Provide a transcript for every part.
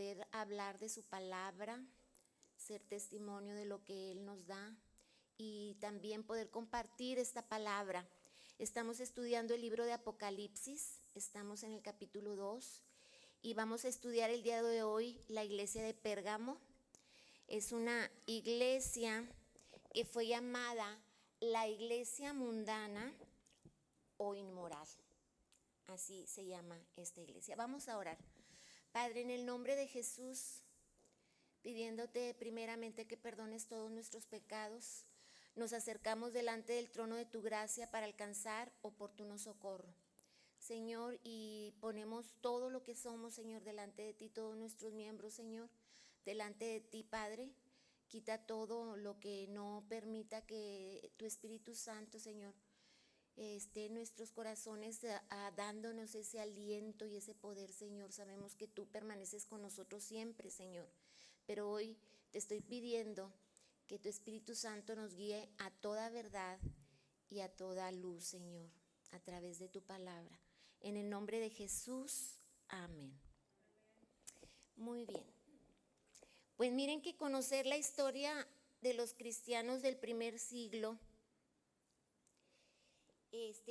poder hablar de su palabra, ser testimonio de lo que Él nos da y también poder compartir esta palabra. Estamos estudiando el libro de Apocalipsis, estamos en el capítulo 2 y vamos a estudiar el día de hoy la iglesia de Pérgamo. Es una iglesia que fue llamada la iglesia mundana o inmoral. Así se llama esta iglesia. Vamos a orar. Padre, en el nombre de Jesús, pidiéndote primeramente que perdones todos nuestros pecados, nos acercamos delante del trono de tu gracia para alcanzar oportuno socorro. Señor, y ponemos todo lo que somos, Señor, delante de ti, todos nuestros miembros, Señor, delante de ti, Padre. Quita todo lo que no permita que tu Espíritu Santo, Señor, esté en nuestros corazones dándonos ese aliento y ese poder, Señor. Sabemos que tú permaneces con nosotros siempre, Señor, pero hoy te estoy pidiendo que tu Espíritu Santo nos guíe a toda verdad y a toda luz, Señor, a través de tu palabra. En el nombre de Jesús, amén. Muy bien. Pues miren que conocer la historia de los cristianos del primer siglo,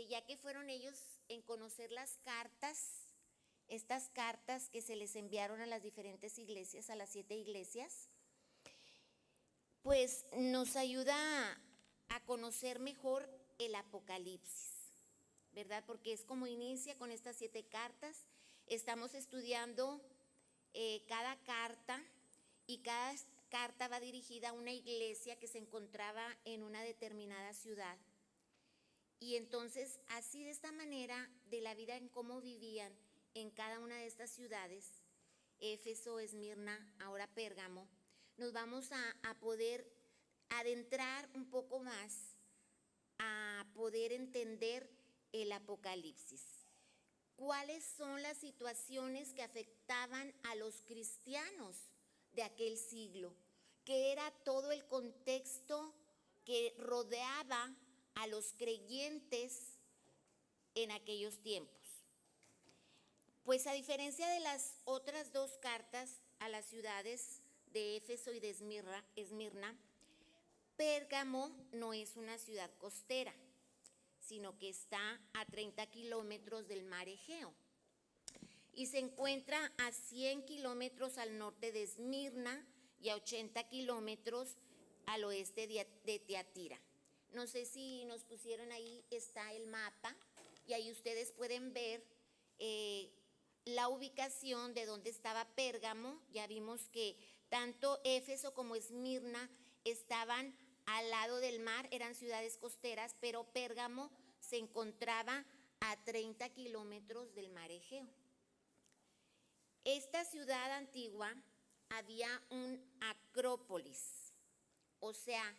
ya que fueron ellos en conocer las cartas, estas cartas que se les enviaron a las diferentes iglesias, a las 7 iglesias, pues nos ayuda a conocer mejor el Apocalipsis, ¿verdad? Porque es como inicia con estas 7 cartas. Estamos estudiando cada carta y cada carta va dirigida a una iglesia que se encontraba en una determinada ciudad. Y entonces, así de esta manera, de la vida en cómo vivían en cada una de estas ciudades, Éfeso, Esmirna, ahora Pérgamo, nos vamos a poder adentrar un poco más a poder entender el Apocalipsis. ¿Cuáles son las situaciones que afectaban a los cristianos de aquel siglo? ¿Qué era todo el contexto que rodeaba a los creyentes en aquellos tiempos? Pues a diferencia de las otras 2 cartas a las ciudades de Éfeso y de Esmirna, Pérgamo no es una ciudad costera, sino que está a 30 kilómetros del mar Egeo y se encuentra a 100 kilómetros al norte de Esmirna y a 80 kilómetros al oeste de Tiatira. No sé si nos pusieron ahí, está el mapa y ahí ustedes pueden ver la ubicación de donde estaba Pérgamo. Ya vimos que tanto Éfeso como Esmirna estaban al lado del mar, eran ciudades costeras, pero Pérgamo se encontraba a 30 kilómetros del mar Egeo. Esta ciudad antigua había un acrópolis, o sea,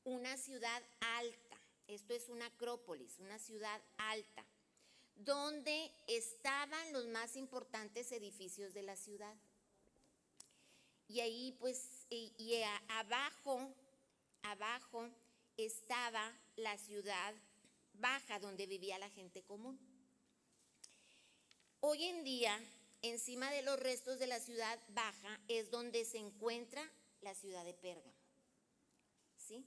una ciudad alta. Esto es una acrópolis, una ciudad alta, donde estaban los más importantes edificios de la ciudad. Y ahí pues, abajo estaba la ciudad baja, donde vivía la gente común. Hoy en día, encima de los restos de la ciudad baja es donde se encuentra la ciudad de Pérgamo, ¿sí?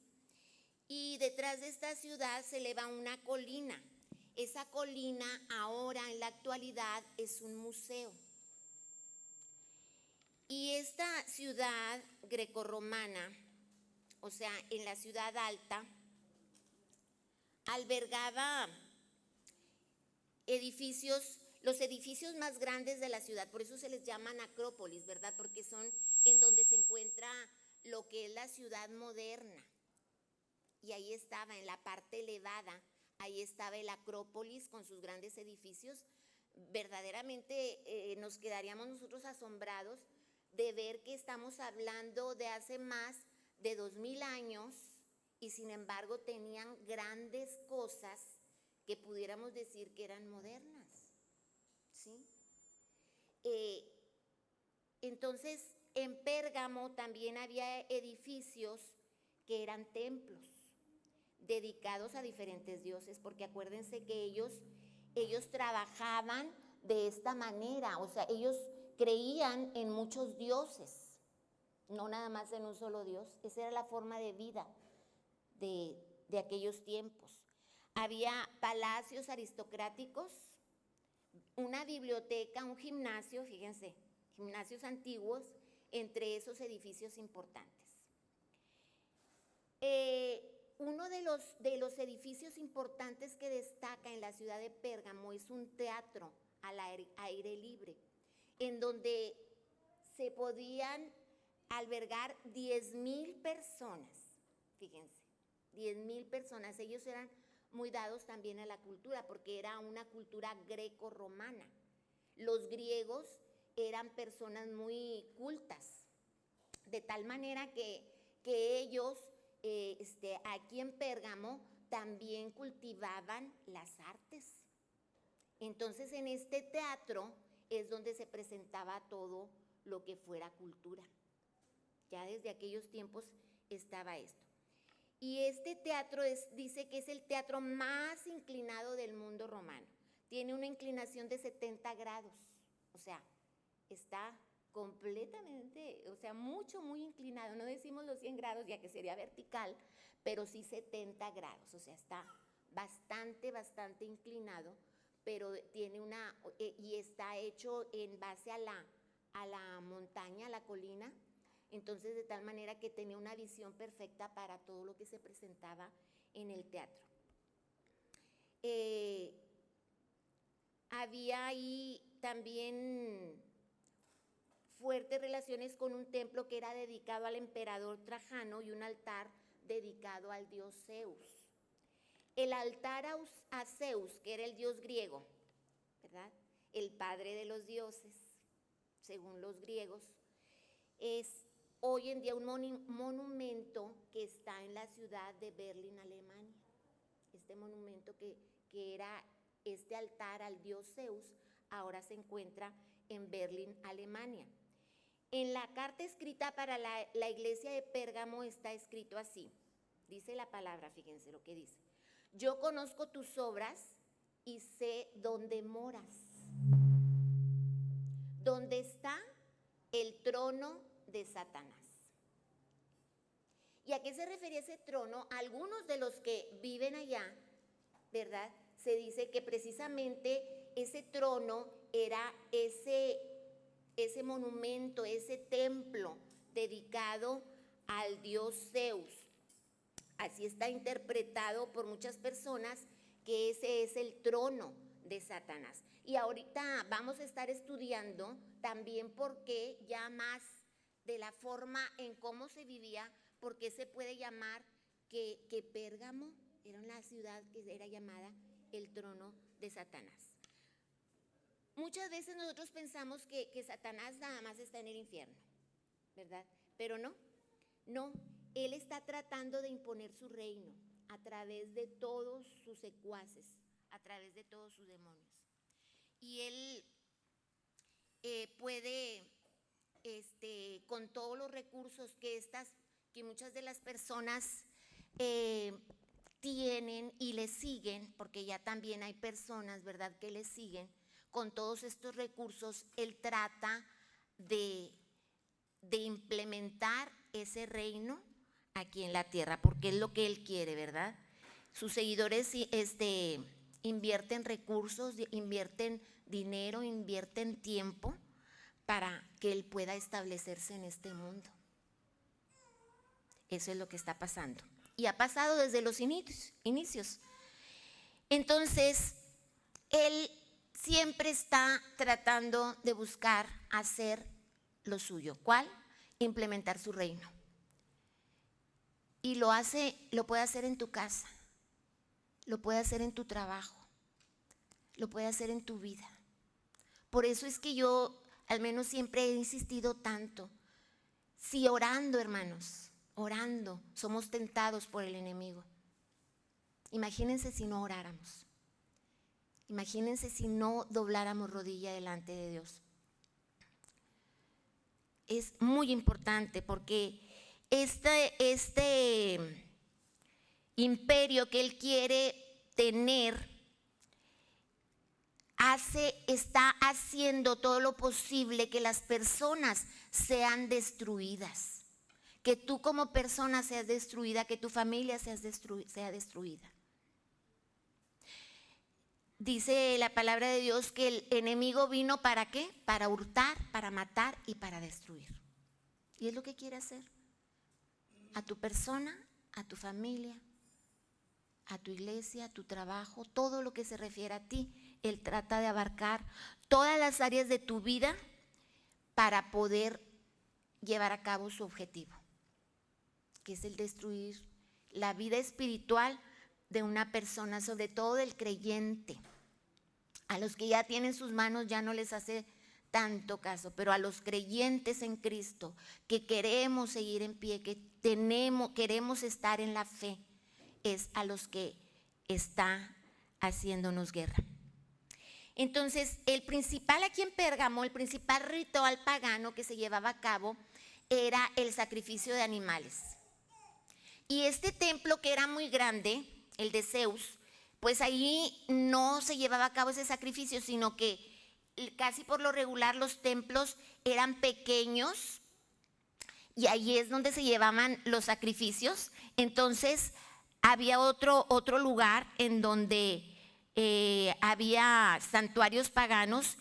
Y detrás de esta ciudad se eleva una colina. Esa colina ahora en la actualidad es un museo. Y esta ciudad grecorromana, o sea, en la ciudad alta, albergaba los edificios más grandes de la ciudad. Por eso se les llaman acrópolis, ¿verdad? Porque son en donde se encuentra lo que es la ciudad moderna. Y ahí estaba, en la parte elevada, ahí estaba el Acrópolis con sus grandes edificios. Verdaderamente nos quedaríamos nosotros asombrados de ver que estamos hablando de hace más de 2000 años y sin embargo tenían grandes cosas que pudiéramos decir que eran modernas, ¿sí? Entonces, en Pérgamo también había edificios que eran templos dedicados a diferentes dioses, porque acuérdense que ellos trabajaban de esta manera, o sea, ellos creían en muchos dioses, no nada más en un solo Dios. Esa era la forma de vida de aquellos tiempos. Había palacios aristocráticos, una biblioteca, un gimnasio, fíjense, gimnasios antiguos entre esos edificios importantes. Uno de los edificios importantes que destaca en la ciudad de Pérgamo es un teatro al aire libre, en donde se podían albergar 10,000 personas, fíjense, 10,000 personas. Ellos eran muy dados también a la cultura, porque era una cultura greco-romana. Los griegos eran personas muy cultas, de tal manera que ellos aquí en Pérgamo también cultivaban las artes. Entonces en este teatro es donde se presentaba todo lo que fuera cultura. Ya desde aquellos tiempos estaba esto. Y este teatro dice que es el teatro más inclinado del mundo romano. Tiene una inclinación de 70 grados, o sea, está completamente, o sea, muy inclinado. No decimos los 100 grados ya que sería vertical, pero sí 70 grados, o sea, está bastante inclinado, pero tiene y está hecho en base a la montaña, a la colina. Entonces, de tal manera que tenía una visión perfecta para todo lo que se presentaba en el teatro. Había ahí también fuertes relaciones con un templo que era dedicado al emperador Trajano y un altar dedicado al dios Zeus. El altar a Zeus, que era el dios griego, ¿verdad? El padre de los dioses, según los griegos, es hoy en día un monumento que está en la ciudad de Berlín, Alemania. Este monumento que era este altar al dios Zeus, ahora se encuentra en Berlín, Alemania. En la carta escrita para la iglesia de Pérgamo está escrito así. Dice la palabra, fíjense lo que dice. Yo conozco tus obras y sé dónde moras, dónde está el trono de Satanás. ¿Y a qué se refería ese trono? Algunos de los que viven allá, ¿verdad? Se dice que precisamente ese trono era ese monumento, ese templo dedicado al dios Zeus. Así está interpretado por muchas personas que ese es el trono de Satanás. Y ahorita vamos a estar estudiando también por qué ya más de la forma en cómo se vivía, por qué se puede llamar que Pérgamo era una ciudad que era llamada el trono de Satanás. Muchas veces nosotros pensamos que Satanás nada más está en el infierno, ¿verdad? Pero no, él está tratando de imponer su reino a través de todos sus secuaces, a través de todos sus demonios. Y él puede, con todos los recursos que muchas de las personas tienen y le siguen, porque ya también hay personas, ¿verdad?, que le siguen. Con todos estos recursos, él trata de implementar ese reino aquí en la tierra, porque es lo que él quiere, ¿verdad? Sus seguidores invierten recursos, invierten dinero, invierten tiempo para que él pueda establecerse en este mundo. Eso es lo que está pasando. Y ha pasado desde los inicios. Entonces, él siempre está tratando de buscar hacer lo suyo. ¿Cuál? Implementar su reino. Y lo puede hacer en tu casa, lo puede hacer en tu trabajo, lo puede hacer en tu vida. Por eso es que yo al menos siempre he insistido tanto. Si orando, hermanos, orando, somos tentados por el enemigo. Imagínense si no oráramos. Imagínense si no dobláramos rodilla delante de Dios. Es muy importante porque este imperio que él quiere tener está haciendo todo lo posible que las personas sean destruidas, que tú como persona seas destruida, que tu familia sea destruida. Dice la palabra de Dios que el enemigo vino ¿para qué? Para hurtar, para matar y para destruir. Y es lo que quiere hacer a tu persona, a tu familia, a tu iglesia, a tu trabajo, todo lo que se refiere a ti. Él trata de abarcar todas las áreas de tu vida para poder llevar a cabo su objetivo, que es el destruir la vida espiritual de una persona, sobre todo del creyente. A los que ya tienen sus manos ya no les hace tanto caso, pero a los creyentes en Cristo, que queremos seguir en pie, que queremos estar en la fe, es a los que está haciéndonos guerra. Entonces, el principal aquí en Pérgamo, el principal ritual pagano que se llevaba a cabo era el sacrificio de animales. Y este templo, que era muy grande, el de Zeus, pues ahí no se llevaba a cabo ese sacrificio, sino que casi por lo regular los templos eran pequeños y ahí es donde se llevaban los sacrificios. Entonces había otro lugar en donde había santuarios paganos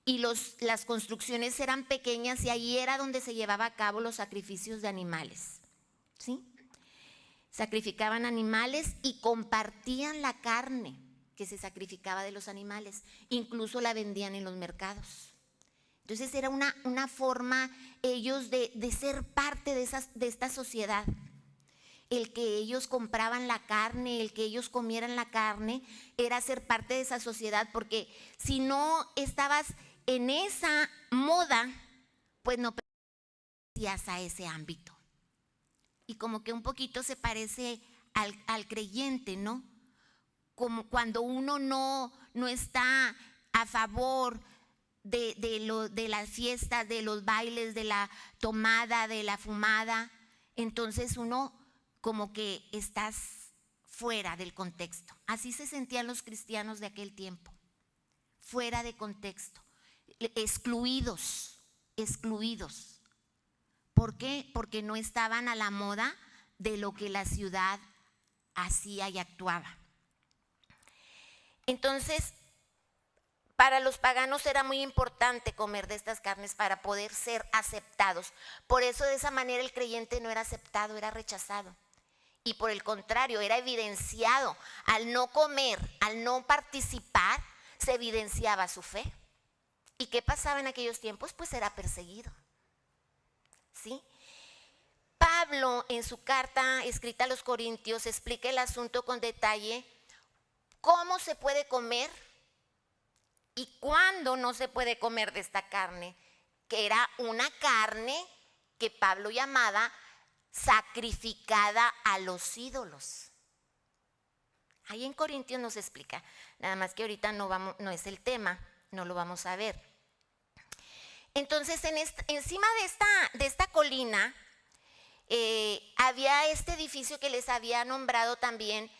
y las construcciones eran pequeñas y ahí era donde se llevaba a cabo los sacrificios de animales, ¿sí? Sacrificaban animales y compartían la carne que se sacrificaba de los animales, incluso la vendían en los mercados. Entonces era una forma ellos de ser parte de esta sociedad. El que ellos compraban la carne, el que ellos comieran la carne, era ser parte de esa sociedad, porque si no estabas en esa moda, pues no pertenecías a ese ámbito. Y como que un poquito se parece al creyente, ¿no? Como cuando uno no está a favor de las fiestas, de los bailes, de la tomada, de la fumada, entonces uno como que estás fuera del contexto. Así se sentían los cristianos de aquel tiempo, fuera de contexto, excluidos. ¿Por qué? Porque no estaban a la moda de lo que la ciudad hacía y actuaba. Entonces, para los paganos era muy importante comer de estas carnes para poder ser aceptados. Por eso de esa manera el creyente no era aceptado, era rechazado. Y por el contrario, era evidenciado. Al no comer, al no participar, se evidenciaba su fe. ¿Y qué pasaba en aquellos tiempos? Pues era perseguido. ¿Sí? Pablo, en su carta escrita a los Corintios, explica el asunto con detalle, cómo se puede comer y cuándo no se puede comer de esta carne, que era una carne que Pablo llamaba sacrificada a los ídolos. Ahí en Corintios nos explica, nada más que ahorita no es el tema, no lo vamos a ver. Entonces encima de esta colina había este edificio que les había nombrado también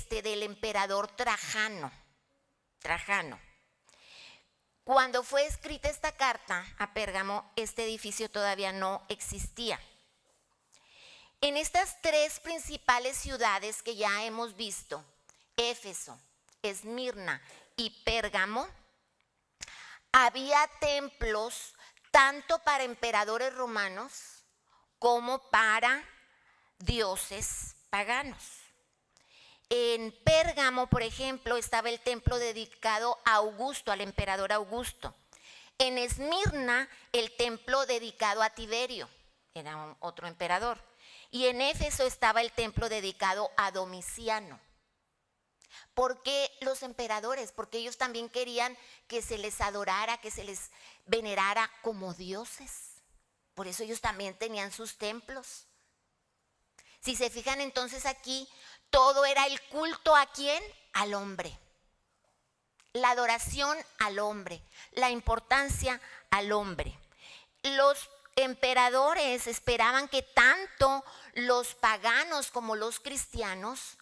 del emperador Trajano. Cuando fue escrita esta carta a Pérgamo, este edificio todavía no existía. En estas tres principales ciudades que ya hemos visto, Éfeso, Esmirna y Pérgamo, había templos tanto para emperadores romanos como para dioses paganos. En Pérgamo, por ejemplo, estaba el templo dedicado a Augusto, al emperador Augusto. En Esmirna, el templo dedicado a Tiberio, era otro emperador. Y en Éfeso estaba el templo dedicado a Domiciano. ¿Por qué los emperadores? Porque ellos también querían que se les adorara, que se les venerara como dioses. Por eso ellos también tenían sus templos. Si se fijan entonces aquí, todo era el culto ¿a quién? Al hombre. La adoración al hombre, la importancia al hombre. Los emperadores esperaban que tanto los paganos como los cristianos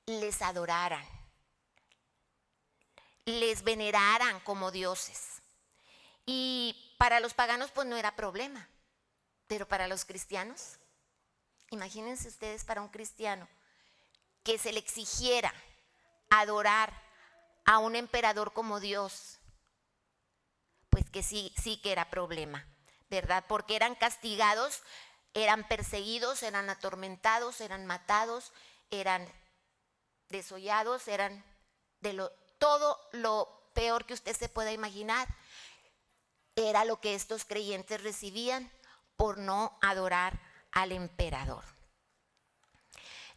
les adoraran. les veneraran como dioses. Y para los paganos pues no era problema, pero para los cristianos, imagínense ustedes, para un cristiano que se le exigiera adorar a un emperador como Dios, pues que sí que era problema, ¿verdad? Porque eran castigados, eran perseguidos, eran atormentados, eran matados, eran desollados, eran todo lo peor que usted se pueda imaginar. Era lo que estos creyentes recibían por no adorar al emperador.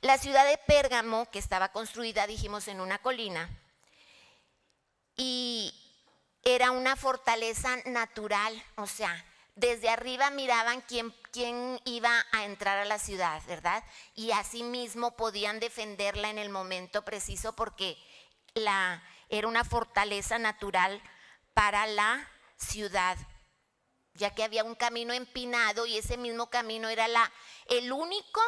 La ciudad de Pérgamo, que estaba construida, dijimos, en una colina, y era una fortaleza natural, o sea, desde arriba miraban quién iba a entrar a la ciudad, ¿verdad? Y asimismo podían defenderla en el momento preciso porque era una fortaleza natural para la ciudad, ya que había un camino empinado y ese mismo camino era el único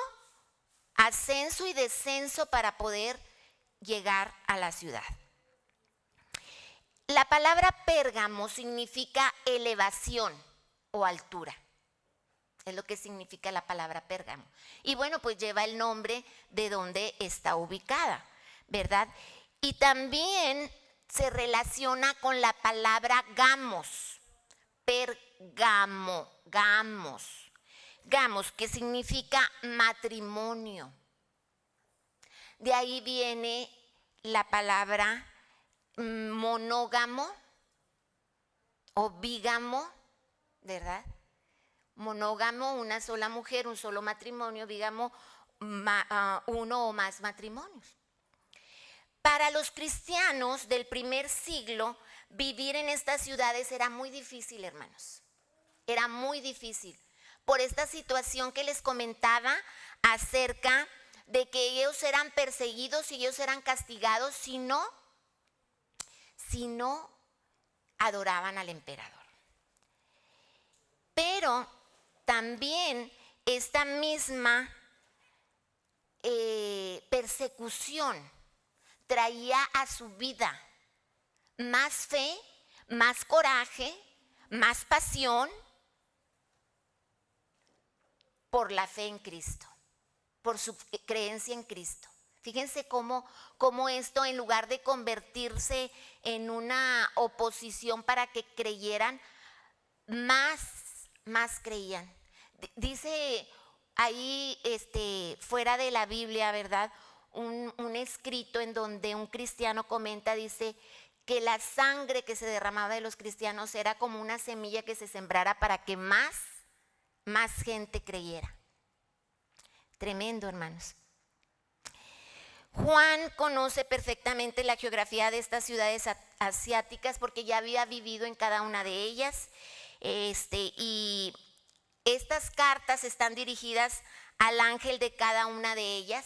ascenso y descenso para poder llegar a la ciudad. La palabra Pérgamo significa elevación o altura. Es lo que significa la palabra Pérgamo. Y bueno, pues lleva el nombre de donde está ubicada, ¿verdad? Y también se relaciona con la palabra gamos. Pérgamo, gamos, que significa matrimonio. De ahí viene la palabra monógamo o bígamo, ¿verdad? Monógamo, una sola mujer, un solo matrimonio; bígamo, uno o más matrimonios. Para los cristianos del primer siglo, vivir en estas ciudades era muy difícil, hermanos. Era muy difícil por esta situación que les comentaba acerca de que ellos eran perseguidos y ellos eran castigados si no adoraban al emperador. Pero también esta misma persecución traía a su vida más fe, más coraje, más pasión por la fe en Cristo, por su creencia en Cristo. Fíjense cómo esto, en lugar de convertirse en una oposición para que creyeran, más creían. Dice ahí fuera de la Biblia, ¿verdad? Un escrito en donde un cristiano comenta, dice que la sangre que se derramaba de los cristianos era como una semilla que se sembrara para que más gente creyera. Tremendo, hermanos. Juan conoce perfectamente la geografía de estas ciudades asiáticas porque ya había vivido en cada una de ellas. Y estas cartas están dirigidas al ángel de cada una de ellas.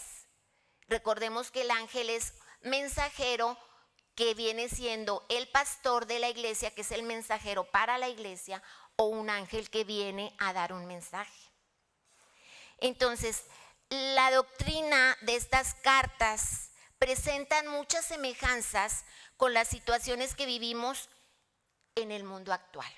Recordemos que el ángel es mensajero, que viene siendo el pastor de la iglesia, que es el mensajero para la iglesia, o un ángel que viene a dar un mensaje. Entonces, la doctrina de estas cartas presentan muchas semejanzas con las situaciones que vivimos en el mundo actual.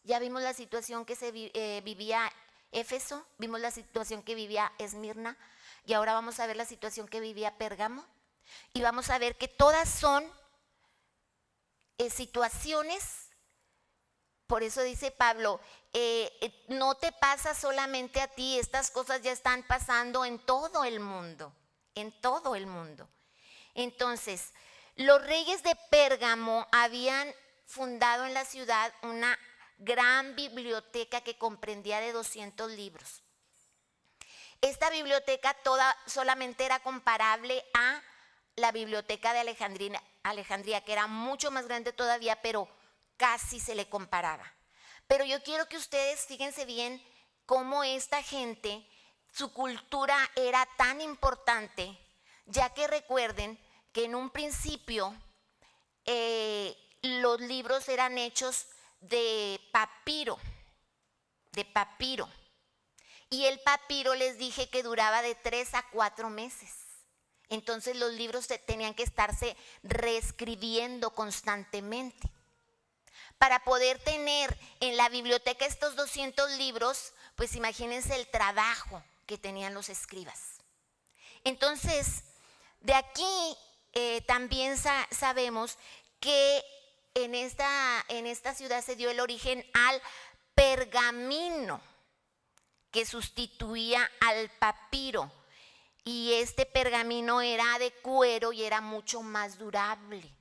Ya vimos la situación que se vivía Éfeso, vimos la situación que vivía Esmirna, y ahora vamos a ver la situación que vivía Pérgamo, y vamos a ver que todas son situaciones. Por eso dice Pablo, no te pasa solamente a ti, estas cosas ya están pasando en todo el mundo, en todo el mundo. Entonces, los reyes de Pérgamo habían fundado en la ciudad una gran biblioteca que comprendía de 200 libros. Esta biblioteca toda solamente era comparable a la biblioteca de Alejandría, que era mucho más grande todavía, pero casi se le comparaba. Pero yo quiero que ustedes fíjense bien cómo esta gente, su cultura era tan importante, ya que recuerden que en un principio los libros eran hechos de papiro, y el papiro les dije que duraba de 3 a 4 meses. Entonces los libros tenían que estarse reescribiendo constantemente. Para poder tener en la biblioteca estos 200 libros, pues imagínense el trabajo que tenían los escribas. Entonces, de aquí también sabemos que en esta ciudad se dio el origen al pergamino, que sustituía al papiro. Y este pergamino era de cuero y era mucho más durable.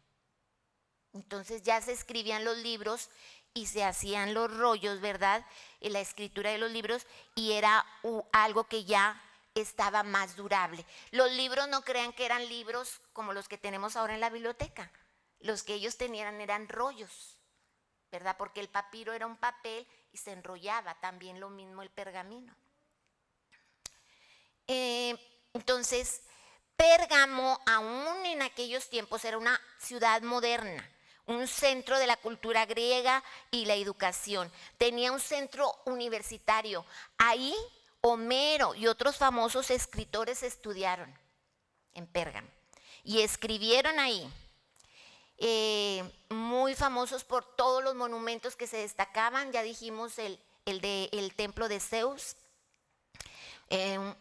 Entonces ya se escribían los libros y se hacían los rollos, ¿verdad? En la escritura de los libros, y era algo que ya estaba más durable. Los libros, no crean que eran libros como los que tenemos ahora en la biblioteca. Los que ellos tenían eran rollos, ¿verdad? Porque el papiro era un papel y se enrollaba, también lo mismo el pergamino. Entonces, Pérgamo, aún en aquellos tiempos, era una ciudad moderna, un centro de la cultura griega y la educación. Tenía un centro universitario. Ahí Homero y otros famosos escritores estudiaron en Pérgamo y escribieron ahí. Muy famosos por todos los monumentos que se destacaban. Ya dijimos el templo de Zeus.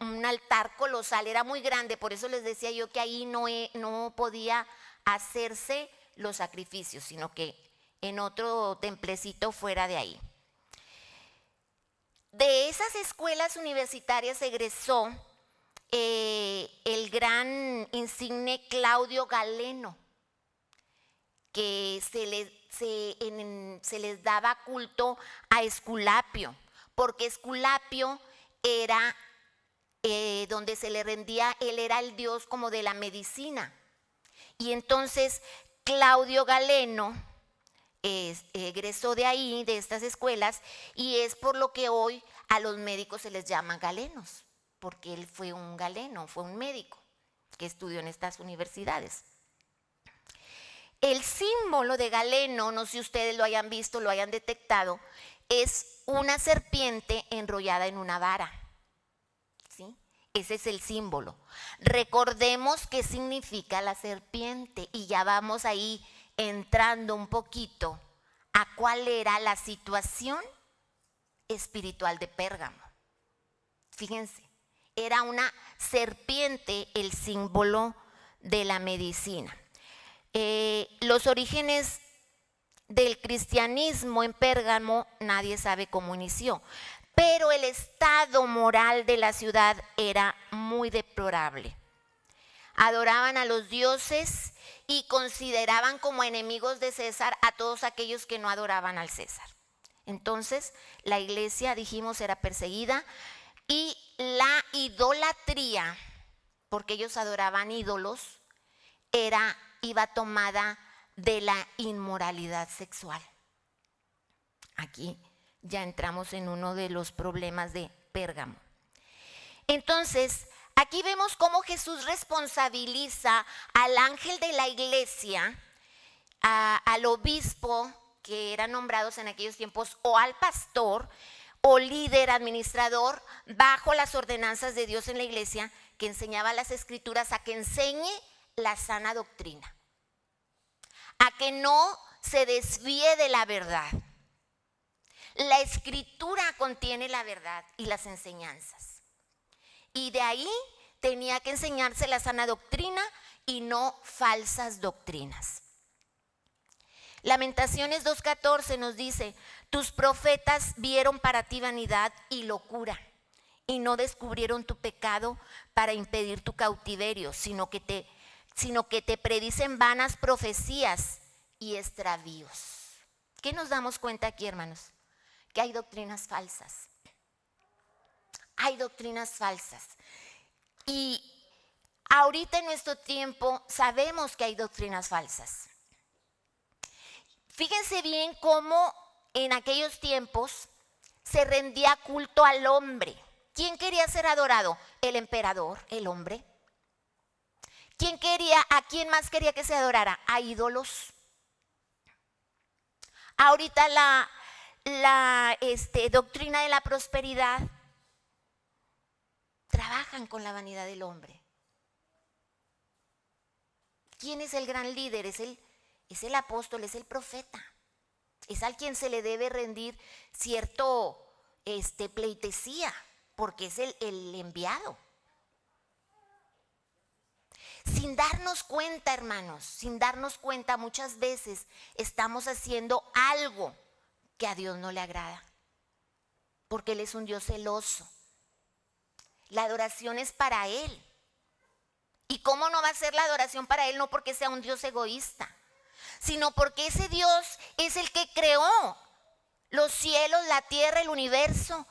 Un altar colosal, era muy grande, por eso les decía yo que ahí no podía hacerse los sacrificios, sino que en otro templecito fuera de ahí. De esas escuelas universitarias egresó el gran insigne Claudio Galeno, que se les daba culto a Esculapio, porque Esculapio era donde se le rendía, él era el dios como de la medicina. Y entonces Claudio Galeno egresó de ahí, de estas escuelas, y es por lo que hoy a los médicos se les llama galenos, porque él fue un galeno, fue un médico que estudió en estas universidades. El símbolo de Galeno, no sé si ustedes lo hayan visto, lo hayan detectado, es una serpiente enrollada en una vara. ¿Sí? Ese es el símbolo. Recordemos qué significa la serpiente y ya vamos ahí entrando un poquito a cuál era la situación espiritual de Pérgamo. Fíjense, era una serpiente el símbolo de la medicina. Los orígenes del cristianismo en Pérgamo nadie sabe cómo inició, pero el estado moral de la ciudad era muy deplorable. Adoraban a los dioses y consideraban como enemigos de César a todos aquellos que no adoraban al César. Entonces la iglesia, dijimos, era perseguida, y la idolatría, porque ellos adoraban ídolos, iba tomada de la inmoralidad sexual. Aquí ya entramos en uno de los problemas de Pérgamo. Entonces, aquí vemos cómo Jesús responsabiliza al ángel de la iglesia, al obispo, que eran nombrados en aquellos tiempos, o al pastor, o líder, administrador, bajo las ordenanzas de Dios en la iglesia, que enseñaba las escrituras, a que enseñe la sana doctrina, a que no se desvíe de la verdad. La escritura contiene la verdad y las enseñanzas, y de ahí tenía que enseñarse la sana doctrina y no falsas doctrinas. Lamentaciones 2:14 nos dice: tus profetas vieron para ti vanidad y locura, y no descubrieron tu pecado para impedir tu cautiverio, sino que te predicen vanas profecías y extravíos. ¿Qué nos damos cuenta aquí, hermanos? Que hay doctrinas falsas. Hay doctrinas falsas. Y ahorita en nuestro tiempo sabemos que hay doctrinas falsas. Fíjense bien cómo en aquellos tiempos se rendía culto al hombre. ¿Quién quería ser adorado? El emperador, el hombre. ¿A quién más quería que se adorara? A ídolos. Ahorita la doctrina de la prosperidad, trabajan con la vanidad del hombre. ¿Quién es el gran líder? Es el apóstol, es el profeta. Es al quien se le debe rendir cierto pleitesía, porque es el enviado. Sin darnos cuenta, hermanos, sin darnos cuenta, muchas veces estamos haciendo algo que a Dios no le agrada, porque Él es un Dios celoso. La adoración es para Él. ¿Y cómo no va a ser la adoración para Él? No porque sea un Dios egoísta, sino porque ese Dios es el que creó los cielos, la tierra, el universo,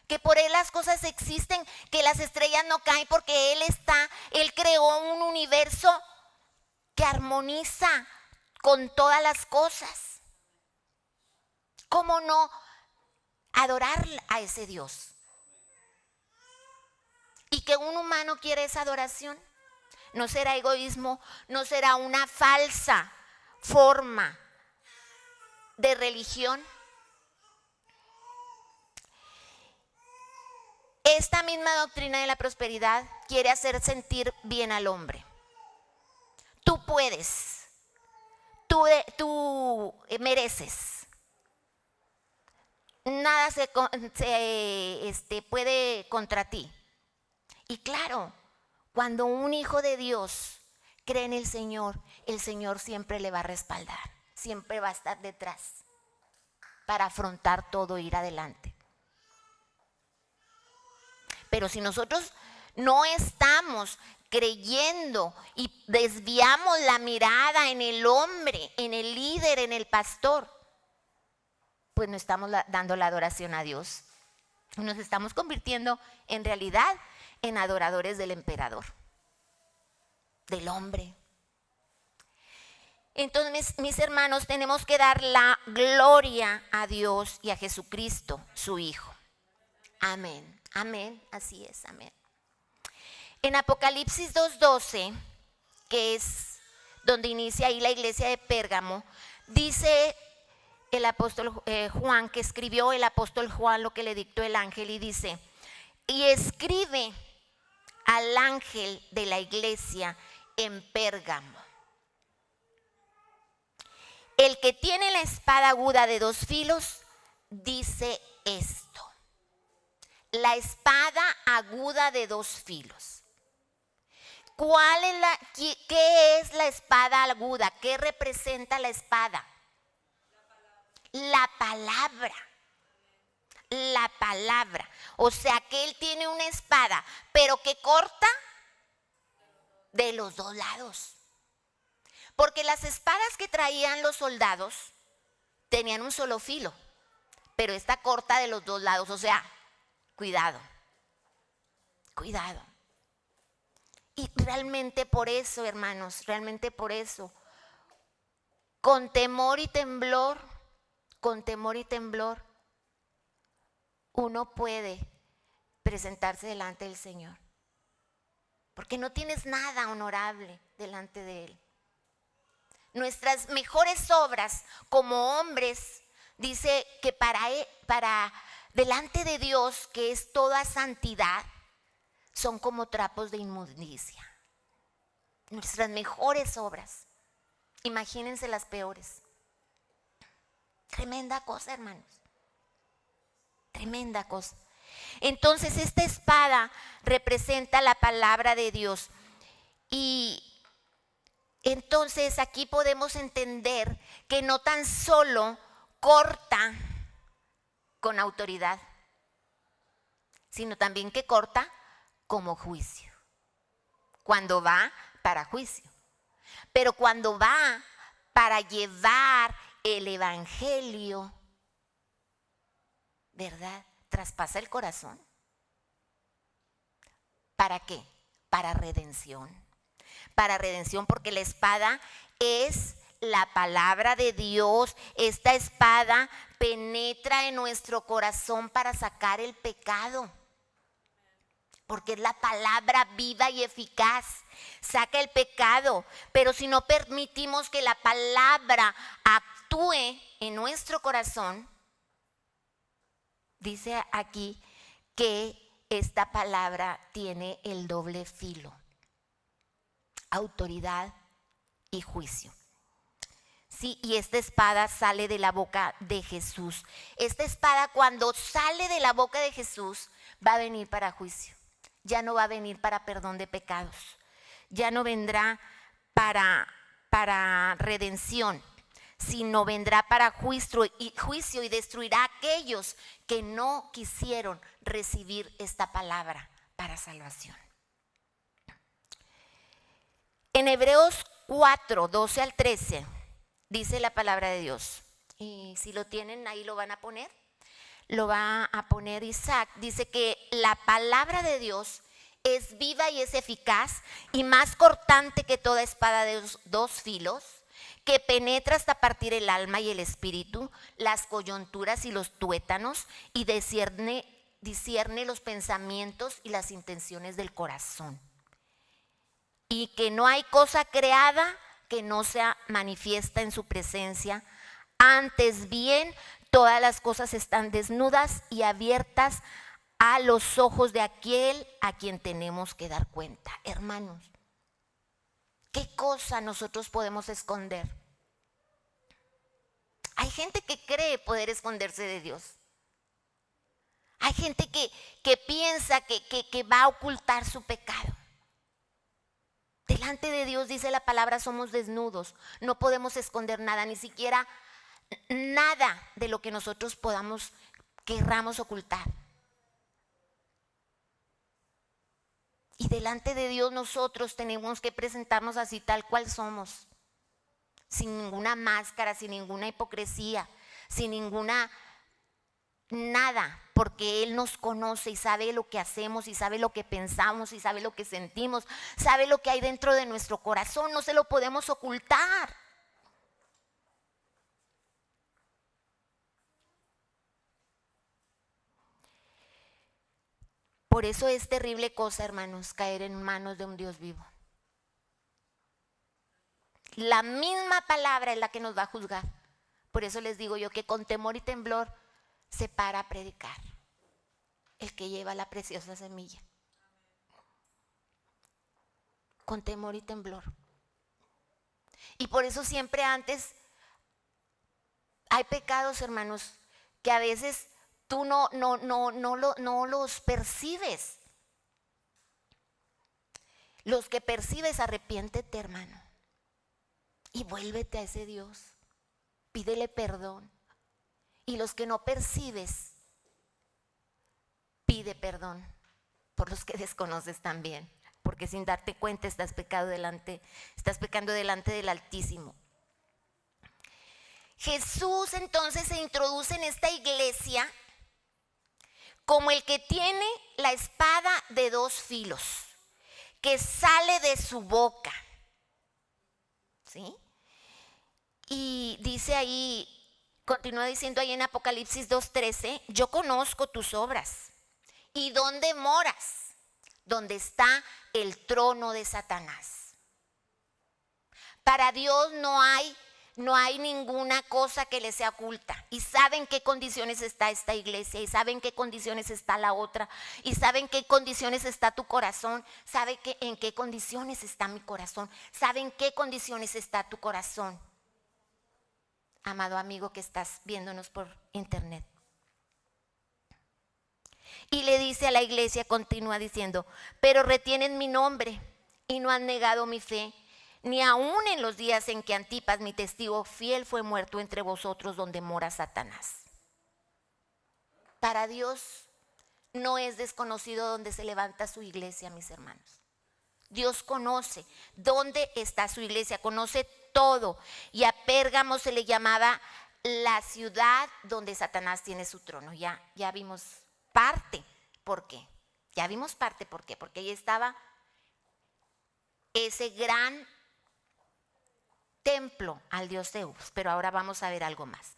que por Él las cosas existen, que las estrellas no caen porque Él creó un universo que armoniza con todas las cosas. ¿Cómo no adorar a ese Dios? Y que un humano quiere esa adoración, no será egoísmo, no será una falsa forma de religión. Esta misma doctrina de la prosperidad quiere hacer sentir bien al hombre. Tú puedes, tú mereces. Nada se puede contra ti. Y claro, cuando un hijo de Dios cree en el Señor siempre le va a respaldar, siempre va a estar detrás para afrontar todo e ir adelante. Pero si nosotros no estamos creyendo y desviamos la mirada en el hombre, en el líder, en el pastor, pues no estamos dando la adoración a Dios. Nos estamos convirtiendo en realidad en adoradores del emperador, del hombre. Entonces, mis hermanos, tenemos que dar la gloria a Dios y a Jesucristo, su Hijo. Amén. Amén, así es, amén. En Apocalipsis 2:12, que es donde inicia ahí la iglesia de Pérgamo, dice el apóstol Juan, que escribió el apóstol Juan lo que le dictó el ángel, y dice: y escribe al ángel de la iglesia en Pérgamo: el que tiene la espada aguda de 2 filos, dice esto. La espada aguda de 2 filos. ¿Qué es la espada aguda? ¿Qué representa la espada? La palabra. La palabra. O sea que él tiene una espada, pero que corta de los 2 lados. Porque las espadas que traían los soldados tenían un solo filo, pero esta corta de los 2 lados. O sea, cuidado, cuidado. Y realmente por eso, hermanos, realmente por eso, con temor y temblor, uno puede presentarse delante del Señor. Porque no tienes nada honorable delante de Él. Nuestras mejores obras como hombres, dice que para delante de Dios, que es toda santidad, son como trapos de inmundicia. Nuestras mejores obras, imagínense las peores. Tremenda cosa, hermanos. Tremenda cosa. Entonces esta espada representa la palabra de Dios. Y entonces aquí podemos entender que no tan solo corta con autoridad, sino también que corta como juicio, cuando va para juicio. Pero cuando va para llevar el evangelio, ¿verdad? Traspasa el corazón. ¿Para qué? Para redención. Para redención, porque la espada es la palabra de Dios. Esta espada penetra en nuestro corazón para sacar el pecado, porque es la palabra viva y eficaz. Saca el pecado. Pero si no permitimos que la palabra actúe en nuestro corazón, dice aquí que esta palabra tiene el doble filo: autoridad y juicio. Sí, y esta espada sale de la boca de Jesús. Esta espada, cuando sale de la boca de Jesús, va a venir para juicio. Ya no va a venir para perdón de pecados. Ya no vendrá para redención, sino vendrá para juicio y destruirá a aquellos que no quisieron recibir esta palabra para salvación. En Hebreos 4, 12 al 13, dice la palabra de Dios. Y si lo tienen, ahí lo van a poner. Lo va a poner Isaac. Dice que la palabra de Dios es viva y es eficaz y más cortante que toda espada de dos filos, que penetra hasta partir el alma y el espíritu, las coyunturas y los tuétanos, y discierne los pensamientos y las intenciones del corazón. Y que no hay cosa creada que no sea manifiesta en su presencia. Antes bien, todas las cosas están desnudas y abiertas a los ojos de aquel a quien tenemos que dar cuenta. Hermanos, ¿qué cosa nosotros podemos esconder? Hay gente que cree poder esconderse de Dios. Hay gente que piensa que va a ocultar su pecado. Delante de Dios, dice la palabra, somos desnudos. No podemos esconder nada, ni siquiera nada de lo que nosotros querramos ocultar. Y delante de Dios nosotros tenemos que presentarnos así tal cual somos. Sin ninguna máscara, sin ninguna hipocresía, sin nada, porque Él nos conoce y sabe lo que hacemos y sabe lo que pensamos y sabe lo que sentimos, sabe lo que hay dentro de nuestro corazón, no se lo podemos ocultar. Por eso es terrible cosa, hermanos, caer en manos de un Dios vivo. La misma palabra es la que nos va a juzgar. Por eso les digo yo que con temor y temblor se para a predicar el que lleva la preciosa semilla. Con temor y temblor. Y por eso siempre antes hay pecados, hermanos, que a veces tú no los percibes. Los que percibes, arrepiéntete, hermano, y vuélvete a ese Dios. Pídele perdón. Y los que no percibes, pide perdón por los que desconoces también, porque sin darte cuenta estás pecando delante del Altísimo. Jesús entonces se introduce en esta iglesia como el que tiene la espada de dos filos, que sale de su boca. ¿Sí? Y dice ahí, continúa diciendo ahí en Apocalipsis 2:13, yo conozco tus obras y dónde moras, donde está el trono de Satanás. Para Dios no hay ninguna cosa que le sea oculta. Y saben qué condiciones está esta iglesia, y saben qué condiciones está la otra, y saben qué condiciones está tu corazón, saben en qué condiciones está mi corazón, saben qué condiciones está tu corazón. Amado amigo que estás viéndonos por internet. Y le dice a la iglesia, continúa diciendo, pero retienen mi nombre y no han negado mi fe, ni aun en los días en que Antipas, mi testigo fiel, fue muerto entre vosotros donde mora Satanás. Para Dios no es desconocido donde se levanta su iglesia, mis hermanos. Dios conoce dónde está su iglesia, conoce todo. Y a Pérgamo se le llamaba la ciudad donde Satanás tiene su trono. Ya vimos parte. ¿Por qué? Ya vimos parte. ¿Por qué? Porque ahí estaba ese gran templo al dios Zeus. Pero ahora vamos a ver algo más.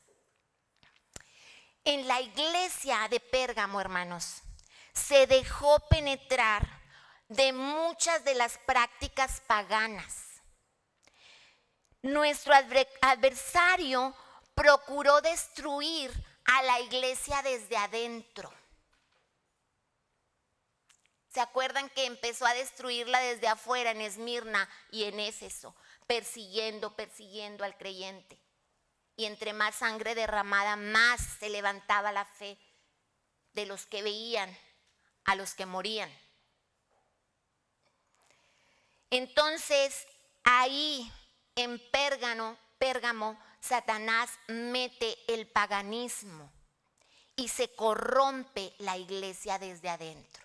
En la iglesia de Pérgamo, hermanos, se dejó penetrar de muchas de las prácticas paganas. Nuestro adversario procuró destruir a la iglesia desde adentro. ¿Se acuerdan que empezó a destruirla desde afuera en Esmirna y en Éfeso, persiguiendo al creyente? Y entre más sangre derramada, más se levantaba la fe de los que veían a los que morían. Entonces, ahí en Pérgamo, Satanás mete el paganismo y se corrompe la iglesia desde adentro.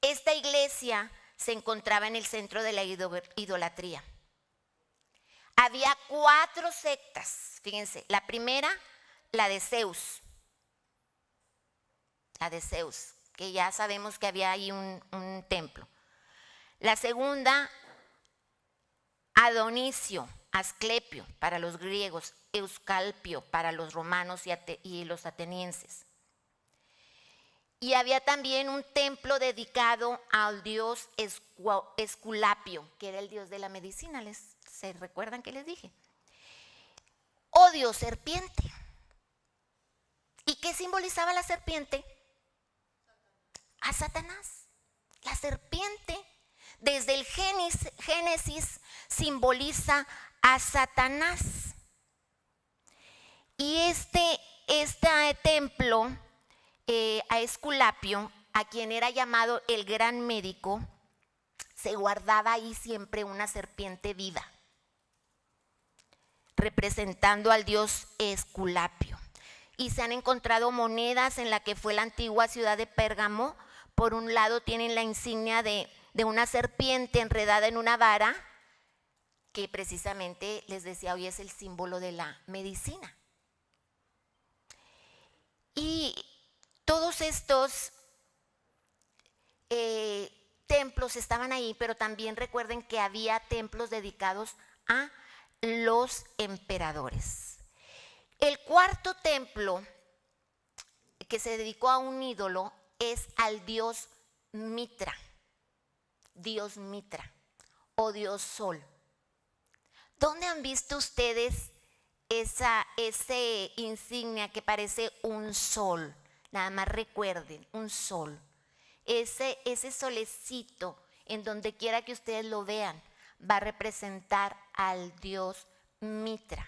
Esta iglesia se encontraba en el centro de la idolatría. Había 4 sectas, fíjense. La primera, la de Zeus, que ya sabemos que había ahí un templo. La segunda, Adonisio, Asclepio para los griegos, Euscalpio para los romanos y los atenienses. Y había también un templo dedicado al dios Esculapio, que era el dios de la medicina. ¿Se recuerdan que les dije? O dios serpiente. ¿Y qué simbolizaba la serpiente? A Satanás. La serpiente, desde el Génesis, simboliza a Satanás. Y este templo, a Esculapio, a quien era llamado el gran médico, se guardaba ahí siempre una serpiente viva, representando al dios Esculapio. Y se han encontrado monedas en la que fue la antigua ciudad de Pérgamo. Por un lado tienen la insignia de una serpiente enredada en una vara, que precisamente les decía hoy es el símbolo de la medicina. Y todos estos templos estaban ahí, pero también recuerden que había templos dedicados a los emperadores. El cuarto templo que se dedicó a un ídolo es al dios Mitra o dios Sol. ¿Dónde han visto ustedes ese insignia que parece un sol? Nada más recuerden, un sol. Ese solecito, en donde quiera que ustedes lo vean, va a representar al dios Mitra,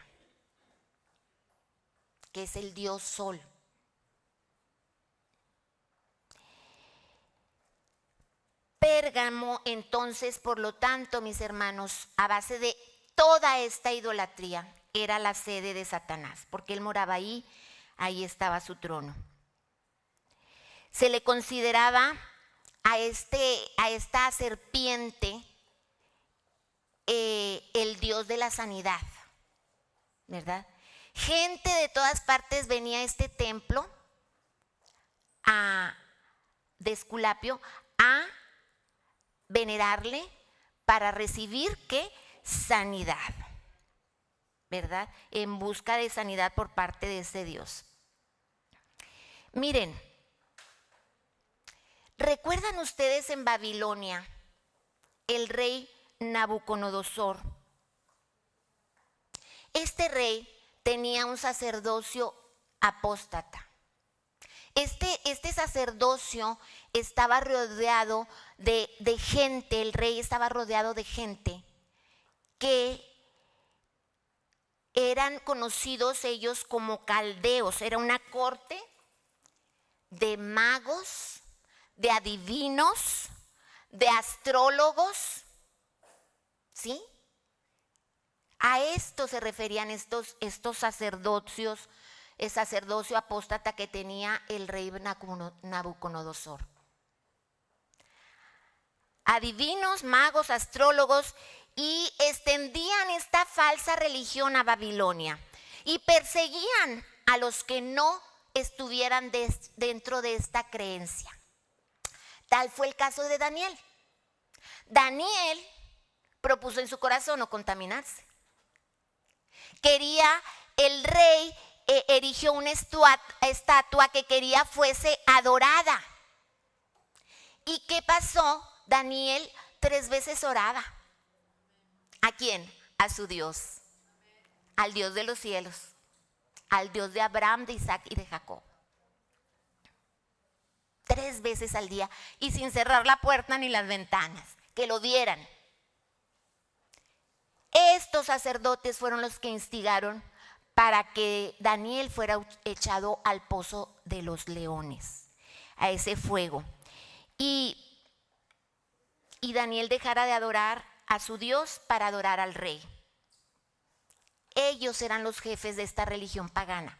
que es el dios Sol. Pérgamo, entonces, por lo tanto, mis hermanos, a base de toda esta idolatría, era la sede de Satanás, porque él moraba ahí estaba su trono. Se le consideraba a esta serpiente el dios de la sanidad, ¿verdad? Gente de todas partes venía a este templo de Esculapio a venerarle para recibir ¿qué? Sanidad, ¿verdad? En busca de sanidad por parte de ese Dios. Miren, ¿recuerdan ustedes en Babilonia el rey Nabucodonosor? Este rey tenía un sacerdocio apóstata. Este sacerdocio estaba rodeado de gente, el rey estaba rodeado de gente que eran conocidos ellos como caldeos. Era una corte de magos, de adivinos, de astrólogos, ¿sí? A esto se referían estos sacerdocios, el sacerdocio apóstata que tenía el rey Nabucodonosor. Adivinos, magos, astrólogos, y extendían esta falsa religión a Babilonia y perseguían a los que no estuvieran dentro de esta creencia. Tal fue el caso de Daniel. Daniel propuso en su corazón no contaminarse. El rey erigió una estatua que quería fuese adorada. ¿Y qué pasó? Daniel 3 veces oraba. ¿A quién? A su Dios, al Dios de los cielos, al Dios de Abraham, de Isaac y de Jacob. 3 veces al día y sin cerrar la puerta ni las ventanas, que lo dieran. Estos sacerdotes fueron los que instigaron para que Daniel fuera echado al pozo de los leones, a ese fuego. Y Daniel dejara de adorar a su Dios para adorar al rey. Ellos eran los jefes de esta religión pagana.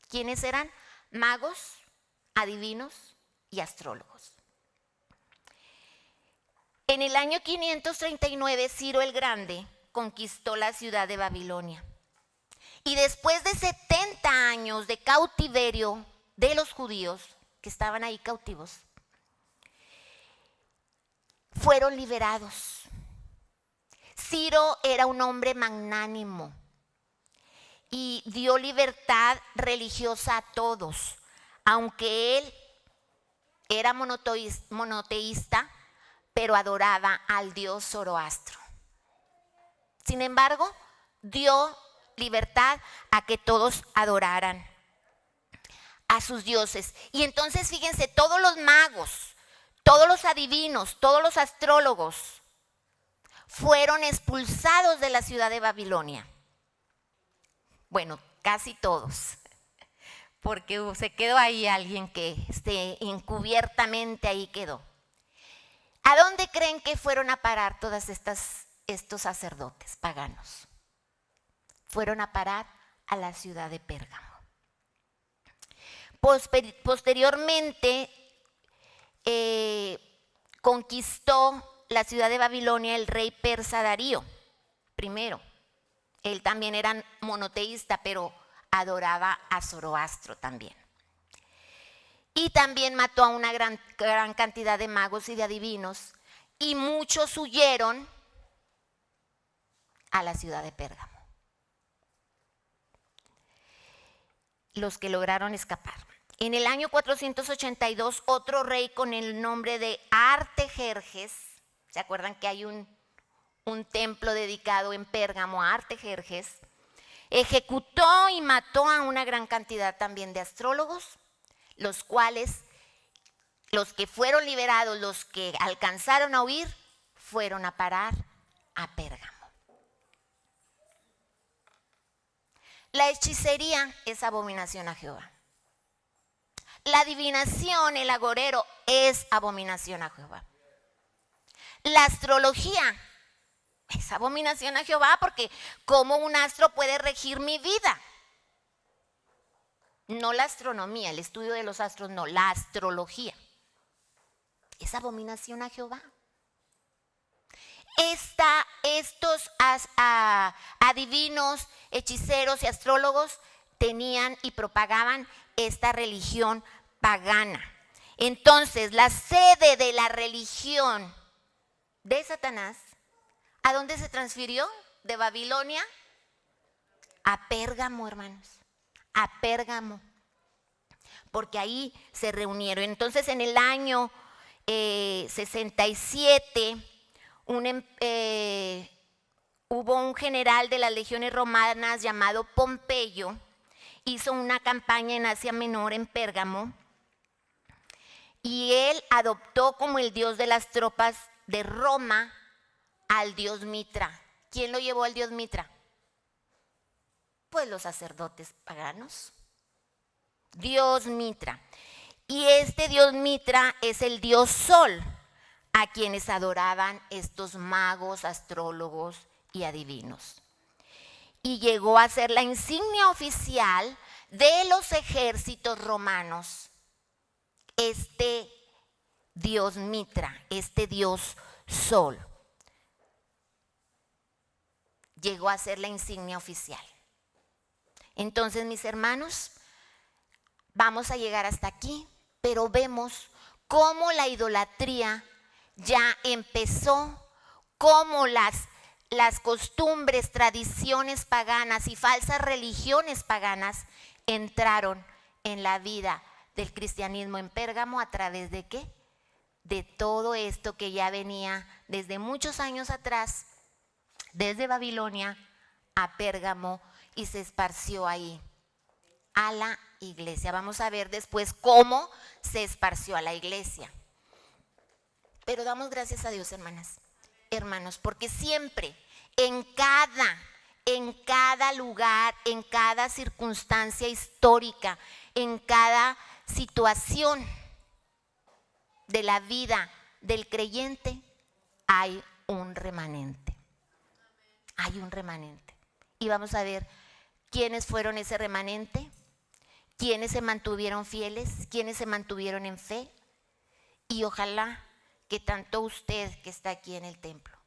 ¿Quiénes eran? Magos, adivinos y astrólogos. En el año 539, Ciro el Grande conquistó la ciudad de Babilonia. Y después de 70 años de cautiverio de los judíos que estaban ahí cautivos, fueron liberados. Ciro era un hombre magnánimo y dio libertad religiosa a todos, aunque él era monoteísta, pero adoraba al dios Zoroastro. Sin embargo, dio libertad a que todos adoraran a sus dioses. Y entonces fíjense, todos los magos, todos los adivinos, todos los astrólogos fueron expulsados de la ciudad de Babilonia. Bueno, casi todos, porque se quedó ahí alguien que encubiertamente ahí quedó. ¿A dónde creen que fueron a parar todos estos sacerdotes paganos? Fueron a parar a la ciudad de Pérgamo. Posteriormente conquistó la ciudad de Babilonia el rey persa Darío I. Él también era monoteísta, pero adoraba a Zoroastro también. Y también mató a una gran cantidad de magos y de adivinos, y muchos huyeron a la ciudad de Pérgamo. Los que lograron escapar. En el año 482, otro rey con el nombre de Artajerjes, ¿se acuerdan que hay un templo dedicado en Pérgamo a Artajerjes? Ejecutó y mató a una gran cantidad también de astrólogos, los cuales, los que fueron liberados, los que alcanzaron a huir, fueron a parar a Pérgamo. La hechicería es abominación a Jehová. La adivinación, el agorero, es abominación a Jehová. La astrología es abominación a Jehová, porque ¿cómo un astro puede regir mi vida? No la astronomía, el estudio de los astros, no, la astrología. Es abominación a Jehová. Estos adivinos, hechiceros y astrólogos tenían y propagaban esta religión pagana. Entonces, la sede de la religión de Satanás, ¿a dónde se transfirió? De Babilonia a Pérgamo, hermanos. A Pérgamo. Porque ahí se reunieron. Entonces, en el año 67, hubo un general de las legiones romanas llamado Pompeyo, hizo una campaña en Asia Menor, en Pérgamo, y él adoptó como el dios de las tropas de Roma al dios Mitra. ¿Quién lo llevó al dios Mitra? Pues los sacerdotes paganos. Dios Mitra. Y este dios Mitra es el dios Sol, a quienes adoraban estos magos, astrólogos y adivinos. Y llegó a ser la insignia oficial de los ejércitos romanos. Este dios Mitra, este dios Sol, llegó a ser la insignia oficial. Entonces, mis hermanos, vamos a llegar hasta aquí, pero vemos cómo la idolatría ya empezó, cómo las costumbres, tradiciones paganas y falsas religiones paganas entraron en la vida del cristianismo en Pérgamo. ¿A través de qué? De todo esto que ya venía desde muchos años atrás, desde Babilonia a Pérgamo, y se esparció ahí a la iglesia. Vamos a ver después cómo se esparció a la iglesia. Pero damos gracias a Dios, hermanos, porque siempre, en cada lugar, en cada circunstancia histórica, en cada situación de la vida del creyente, hay un remanente. Hay un remanente. Y vamos a ver quiénes fueron ese remanente, quiénes se mantuvieron fieles, quiénes se mantuvieron en fe. Y ojalá que tanto usted que está aquí en el templo,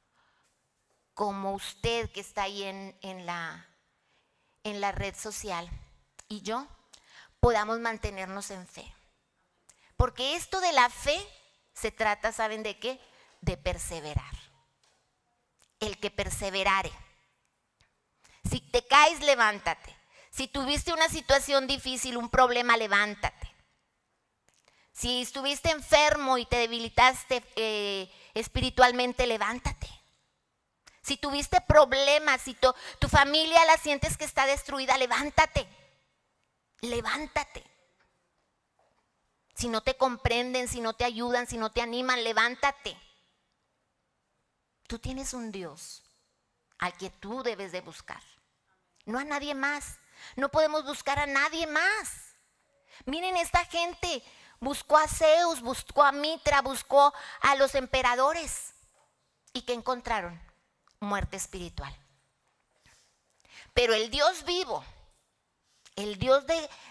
como usted que está ahí en la red social, y yo, podamos mantenernos en fe. Porque esto de la fe se trata, ¿saben de qué? De perseverar. El que perseverare. Si te caes, levántate. Si tuviste una situación difícil, un problema, levántate. Si estuviste enfermo y te debilitaste espiritualmente, levántate. Si tuviste problemas, si tu familia la sientes que está destruida, levántate. Levántate. Si no te comprenden, si no te ayudan, si no te animan, levántate. Tú tienes un Dios al que tú debes de buscar, no a nadie más. No podemos buscar a nadie más. Miren, esta gente buscó a Zeus, buscó a Mitra, buscó a los emperadores. ¿Y qué encontraron? Muerte espiritual. Pero el Dios vivo, el Dios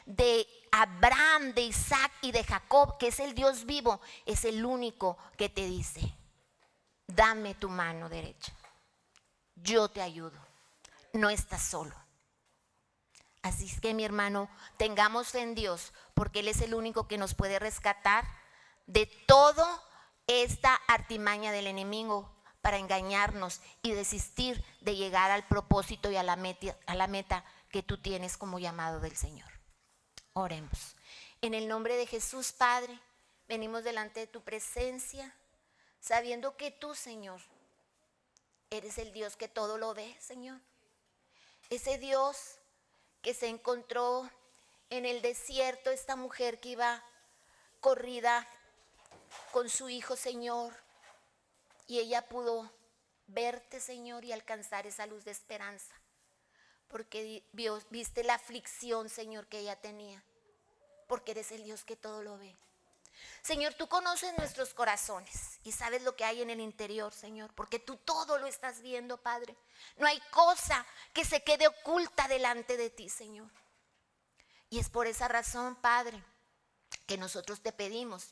de Abraham, de Isaac y de Jacob, que es el Dios vivo, es el único que te dice: dame tu mano derecha, yo te ayudo, no estás solo. Así es que, mi hermano, tengamos fe en Dios, porque Él es el único que nos puede rescatar de toda esta artimaña del enemigo para engañarnos y desistir de llegar al propósito y a la meta que tú tienes como llamado del Señor. Oremos. En el nombre de Jesús, Padre, venimos delante de tu presencia, sabiendo que tú, Señor, eres el Dios que todo lo ve, Señor. Ese Dios que se encontró en el desierto, esta mujer que iba corrida con su hijo, Señor, y ella pudo verte, Señor, y alcanzar esa luz de esperanza, porque viste la aflicción, Señor, que ella tenía, porque eres el Dios que todo lo ve. Señor, tú conoces nuestros corazones y sabes lo que hay en el interior, Señor, porque tú todo lo estás viendo, Padre. No hay cosa que se quede oculta delante de ti, Señor. Y es por esa razón, Padre, que nosotros te pedimos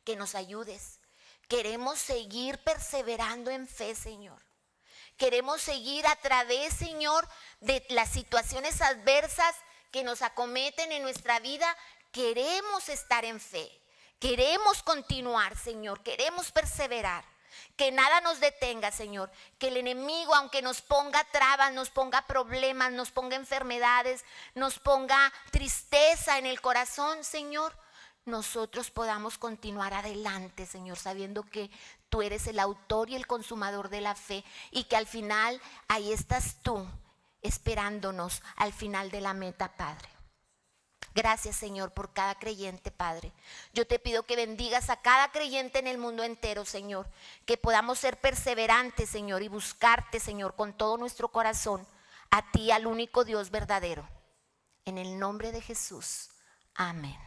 que nos ayudes. Queremos seguir perseverando en fe, Señor. Queremos seguir a través, Señor, de las situaciones adversas que nos acometen en nuestra vida. Queremos estar en fe. Queremos continuar, Señor, queremos perseverar, que nada nos detenga, Señor, que el enemigo, aunque nos ponga trabas, nos ponga problemas, nos ponga enfermedades, nos ponga tristeza en el corazón, Señor, nosotros podamos continuar adelante, Señor, sabiendo que tú eres el autor y el consumador de la fe y que al final ahí estás tú esperándonos al final de la meta, Padre. Gracias, Señor, por cada creyente, Padre. Yo te pido que bendigas a cada creyente en el mundo entero, Señor. Que podamos ser perseverantes, Señor, y buscarte, Señor, con todo nuestro corazón. A ti, al único Dios verdadero. En el nombre de Jesús. Amén.